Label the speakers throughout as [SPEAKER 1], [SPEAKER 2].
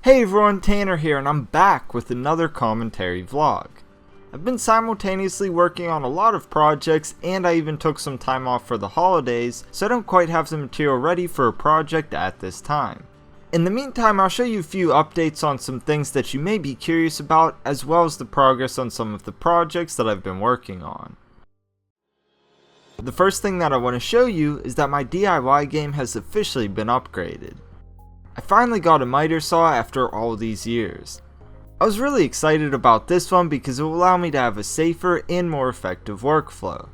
[SPEAKER 1] Hey everyone, Tanner here, and I'm back with another commentary vlog. I've been simultaneously working on a lot of projects, and I even took some time off for the holidays, so I don't quite have the material ready for a project at this time. In the meantime, I'll show you a few updates on some things that you may be curious about, as well as the progress on some of the projects that I've been working on. The first thing that I want to show you is that my DIY game has officially been upgraded. I finally got a miter saw after all these years. I was really excited about this one because it will allow me to have a safer and more effective workflow.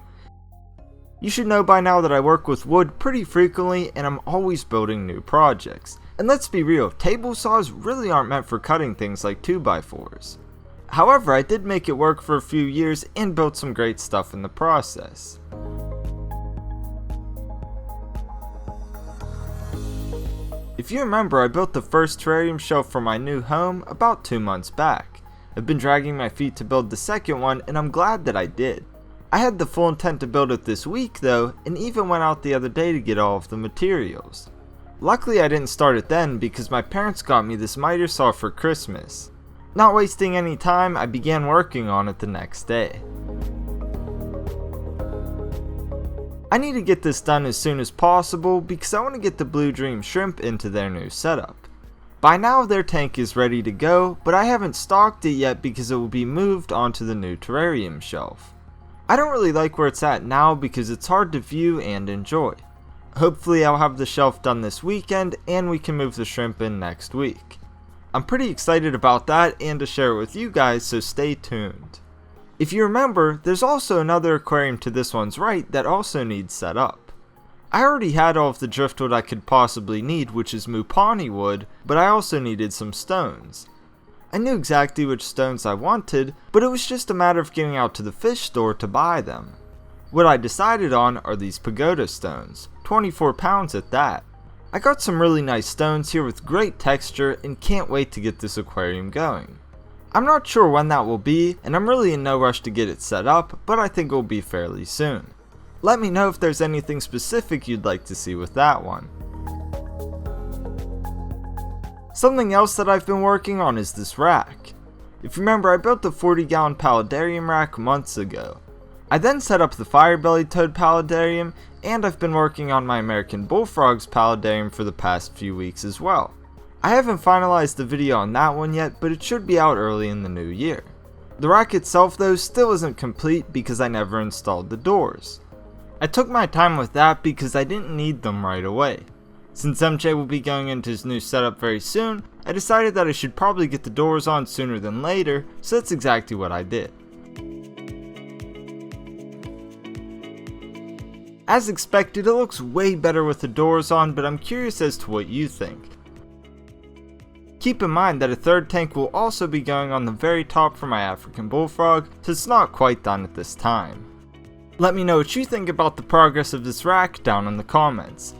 [SPEAKER 1] You should know by now that I work with wood pretty frequently and I'm always building new projects. And let's be real, table saws really aren't meant for cutting things like 2x4s. However, I did make it work for a few years and built some great stuff in the process. If you remember, I built the first Terrarium Shelf for my new home about 2 months back. I've been dragging my feet to build the second one, and I'm glad that I did. I had the full intent to build it this week though, and even went out the other day to get all of the materials. Luckily I didn't start it then because my parents got me this miter saw for Christmas. Not wasting any time, I began working on it the next day. I need to get this done as soon as possible because I want to get the Paludarium Shrimp into their new setup. By now their tank is ready to go, but I haven't stocked it yet because it will be moved onto the new Terrarium Shelf. I don't really like where it's at now because it's hard to view and enjoy. Hopefully I'll have the shelf done this weekend and we can move the shrimp in next week. I'm pretty excited about that and to share it with you guys, so stay tuned. If you remember, there's also another aquarium to this one's right that also needs set up. I already had all of the driftwood I could possibly need, which is Mupani wood, but I also needed some stones. I knew exactly which stones I wanted, but it was just a matter of getting out to the fish store to buy them. What I decided on are these pagoda stones, 24 pounds at that. I got some really nice stones here with great texture and can't wait to get this aquarium going. I'm not sure when that will be, and I'm really in no rush to get it set up, but I think it will be fairly soon. Let me know if there's anything specific you'd like to see with that one. Something else that I've been working on is this rack. If you remember, I built the 40-gallon Paludarium rack months ago. I then set up the fire-bellied toad Paludarium, and I've been working on my American bullfrogs Paludarium for the past few weeks as well. I haven't finalized the video on that one yet, but it should be out early in the new year. The rack itself though still isn't complete because I never installed the doors. I took my time with that because I didn't need them right away. Since MJ will be going into his new setup very soon, I decided that I should probably get the doors on sooner than later, so that's exactly what I did. As expected, it looks way better with the doors on, but I'm curious as to what you think. Keep in mind that a third tank will also be going on the very top for my African bullfrog, so it's not quite done at this time. Let me know what you think about the progress of this rack down in the comments.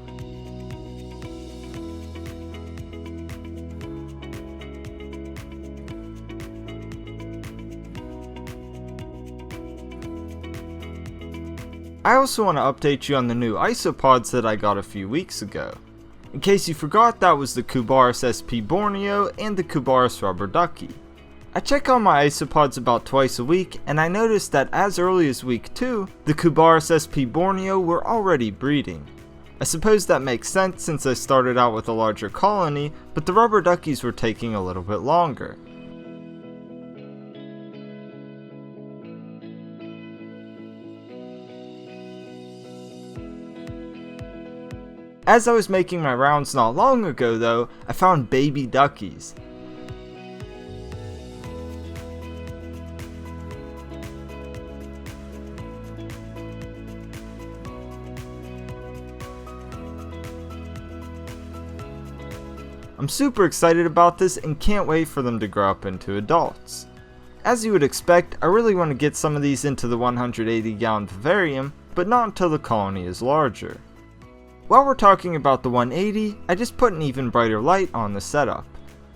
[SPEAKER 1] I also want to update you on the new Isopods that I got a few weeks ago. In case you forgot, that was the Cubaris SP Borneo and the Cubaris Rubber Ducky. I check on my Isopods about twice a week, and I noticed that as early as week 2, the Cubaris SP Borneo were already breeding. I suppose that makes sense since I started out with a larger colony, but the Rubber Duckies were taking a little bit longer. As I was making my rounds not long ago though, I found baby duckies. I'm super excited about this and can't wait for them to grow up into adults. As you would expect, I really want to get some of these into the 180-gallon vivarium, but not until the colony is larger. While we're talking about the 180, I just put an even brighter light on the setup.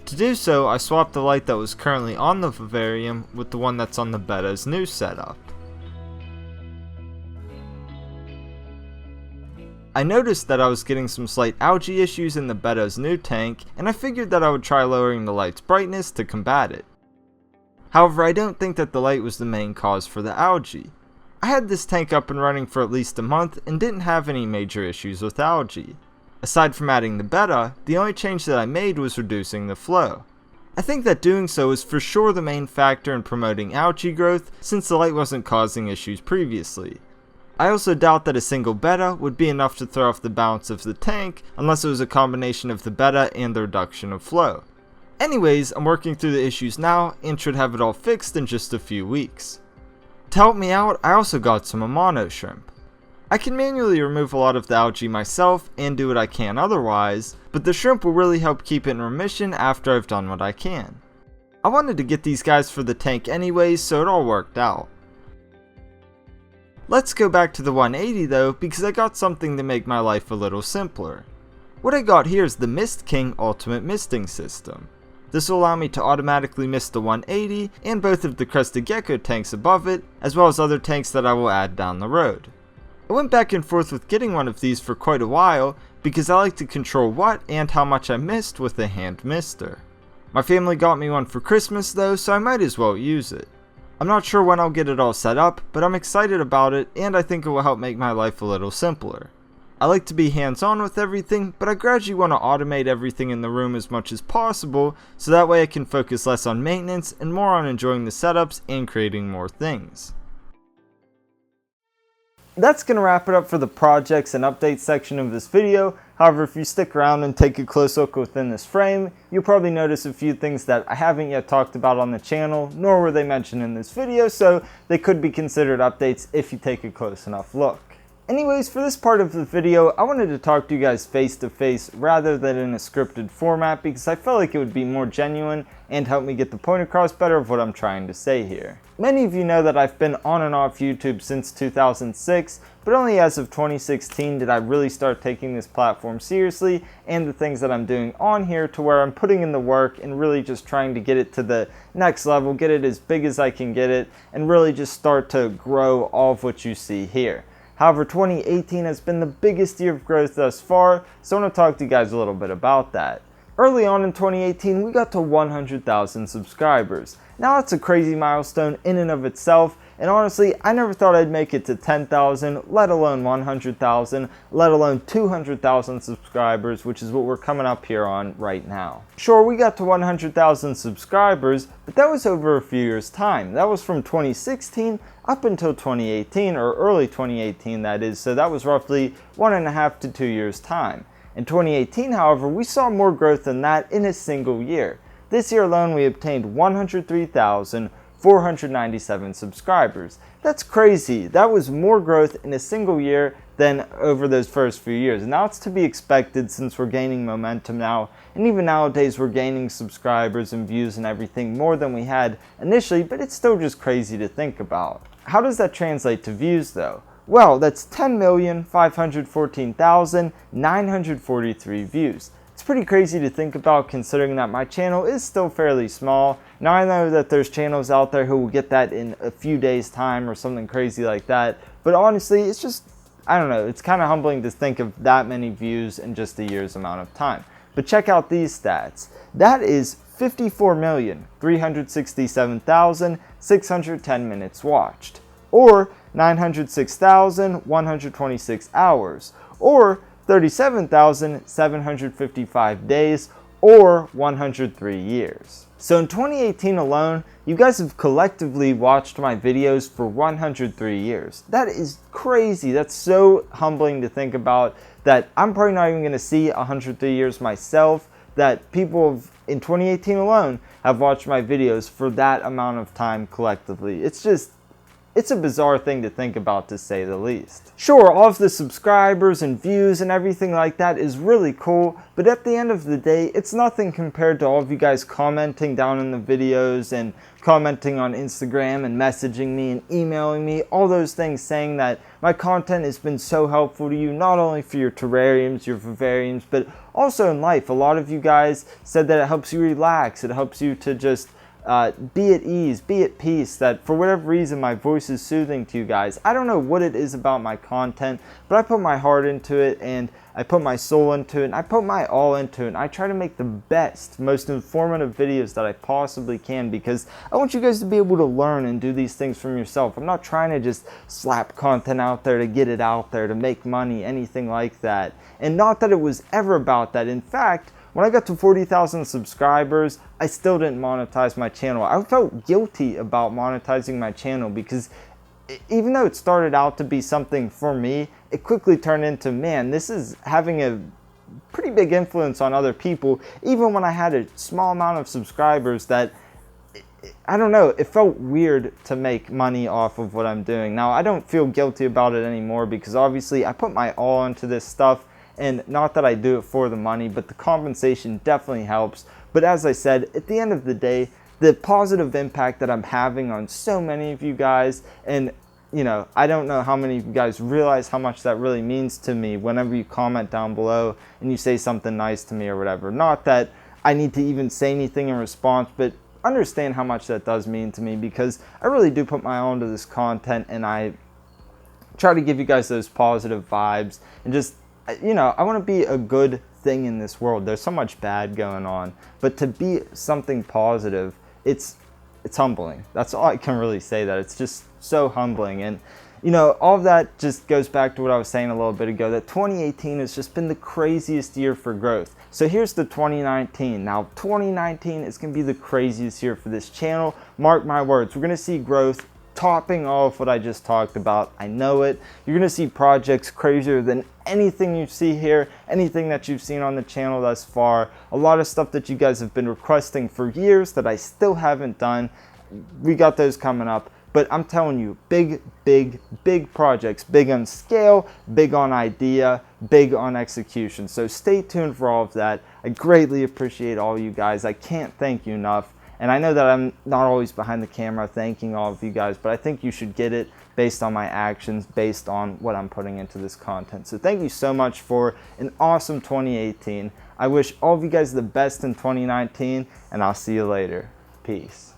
[SPEAKER 1] To do so, I swapped the light that was currently on the vivarium with the one that's on the Betta's new setup. I noticed that I was getting some slight algae issues in the betta's new tank, and I figured that I would try lowering the light's brightness to combat it. However, I don't think that the light was the main cause for the algae. I had this tank up and running for at least a month and didn't have any major issues with algae. Aside from adding the betta, the only change that I made was reducing the flow. I think that doing so is for sure the main factor in promoting algae growth, since the light wasn't causing issues previously. I also doubt that a single betta would be enough to throw off the balance of the tank unless it was a combination of the betta and the reduction of flow. Anyways, I'm working through the issues now and should have it all fixed in just a few weeks. To help me out, I also got some Amano Shrimp. I can manually remove a lot of the algae myself and do what I can otherwise, but the shrimp will really help keep it in remission after I've done what I can. I wanted to get these guys for the tank anyways, so it all worked out. Let's go back to the 180 though, because I got something to make my life a little simpler. What I got here is the Mist King Ultimate Misting System. This will allow me to automatically mist the 180 and both of the Crested Gecko tanks above it, as well as other tanks that I will add down the road. I went back and forth with getting one of these for quite a while because I like to control what and how much I mist with a hand mister. My family got me one for Christmas though, so I might as well use it. I'm not sure when I'll get it all set up, but I'm excited about it and I think it will help make my life a little simpler. I like to be hands-on with everything, but I gradually want to automate everything in the room as much as possible so that way I can focus less on maintenance and more on enjoying the setups and creating more things. That's going to wrap it up for the projects and updates section of this video. However, if you stick around and take a close look within this frame, you'll probably notice a few things that I haven't yet talked about on the channel, nor were they mentioned in this video, so they could be considered updates if you take a close enough look. Anyways, for this part of the video, I wanted to talk to you guys face to face rather than in a scripted format because I felt like it would be more genuine and help me get the point across better of what I'm trying to say here. Many of you know that I've been on and off YouTube since 2006, but only as of 2016 did I really start taking this platform seriously and the things that I'm doing on here to where I'm putting in the work and really just trying to get it to the next level, get it as big as I can get it, and really just start to grow all of what you see here. However, 2018 has been the biggest year of growth thus far, so I want to talk to you guys a little bit about that. Early on in 2018, we got to 100,000 subscribers. Now that's a crazy milestone in and of itself, and honestly, I never thought I'd make it to 10,000, let alone 100,000, let alone 200,000 subscribers, which is what we're coming up here on right now. Sure, we got to 100,000 subscribers, but that was over a few years' time. That was from 2016 up until 2018, or early 2018 that is, so that was roughly 1.5 to 2 years' time. In 2018, however, we saw more growth than that in a single year. This year alone, we obtained 103,497 subscribers. That's crazy. That was more growth in a single year than over those first few years. And now it's to be expected since we're gaining momentum now. And even nowadays, we're gaining subscribers and views and everything more than we had initially, but it's still just crazy to think about. How does that translate to views though? Well, that's 10,514,943 views. It's pretty crazy to think about considering that my channel is still fairly small. Now I know that there's channels out there who will get that in a few days time or something crazy like that, but honestly it's just, I don't know, it's kind of humbling to think of that many views in just a year's amount of time. But check out these stats. That is 54,367,610 minutes watched, or 906,126 hours, or 37,755 days, or 103 years. So in 2018 alone, you guys have collectively watched my videos for 103 years. That is crazy. That's so humbling to think about, that I'm probably not even going to see 103 years myself, that people have, in 2018 alone, have watched my videos for that amount of time collectively. It's a bizarre thing to think about, to say the least. Sure, all of the subscribers and views and everything like that is really cool, but at the end of the day, it's nothing compared to all of you guys commenting down in the videos and commenting on Instagram and messaging me and emailing me, all those things saying that my content has been so helpful to you, not only for your terrariums, your vivariums, but also in life. A lot of you guys said that it helps you relax, it helps you to just be at ease, be at peace, that for whatever reason my voice is soothing to you guys. I don't know what it is about my content, but I put my heart into it, and I put my soul into it, and I put my all into it, and I try to make the best, most informative videos that I possibly can, because I want you guys to be able to learn and do these things from yourself. I'm not trying to just slap content out there to get it out there, to make money, anything like that. And not that it was ever about that. In fact, when I got to 40,000 subscribers, I still didn't monetize my channel. I felt guilty about monetizing my channel because even though it started out to be something for me, it quickly turned into, man, this is having a pretty big influence on other people. Even when I had a small amount of subscribers, that, I don't know, it felt weird to make money off of what I'm doing. Now, I don't feel guilty about it anymore because obviously I put my all into this stuff. And not that I do it for the money, but the compensation definitely helps. But as I said, at the end of the day, the positive impact that I'm having on so many of you guys, and you know, I don't know how many of you guys realize how much that really means to me whenever you comment down below and you say something nice to me or whatever. Not that I need to even say anything in response, but understand how much that does mean to me, because I really do put my all into this content, and I try to give you guys those positive vibes, and just, you know, I want to be a good thing in this world. There's so much bad going on, but to be something positive, it's humbling. That's all I can really say. That it's just so humbling. And you know, all of that just goes back to what I was saying a little bit ago, that 2018 has just been the craziest year for growth. So here's the 2019. Now 2019 is going to be the craziest year for this channel. Mark my words, we're going to see growth topping all of what I just talked about. I know it. You're going to see projects crazier than anything you see here, anything that you've seen on the channel thus far. A lot of stuff that you guys have been requesting for years that I still haven't done. We got those coming up. But I'm telling you, big, big, big projects. Big on scale, big on idea, big on execution. So stay tuned for all of that. I greatly appreciate all you guys. I can't thank you enough. And I know that I'm not always behind the camera thanking all of you guys, but I think you should get it based on my actions, based on what I'm putting into this content. So thank you so much for an awesome 2018. I wish all of you guys the best in 2019, and I'll see you later. Peace.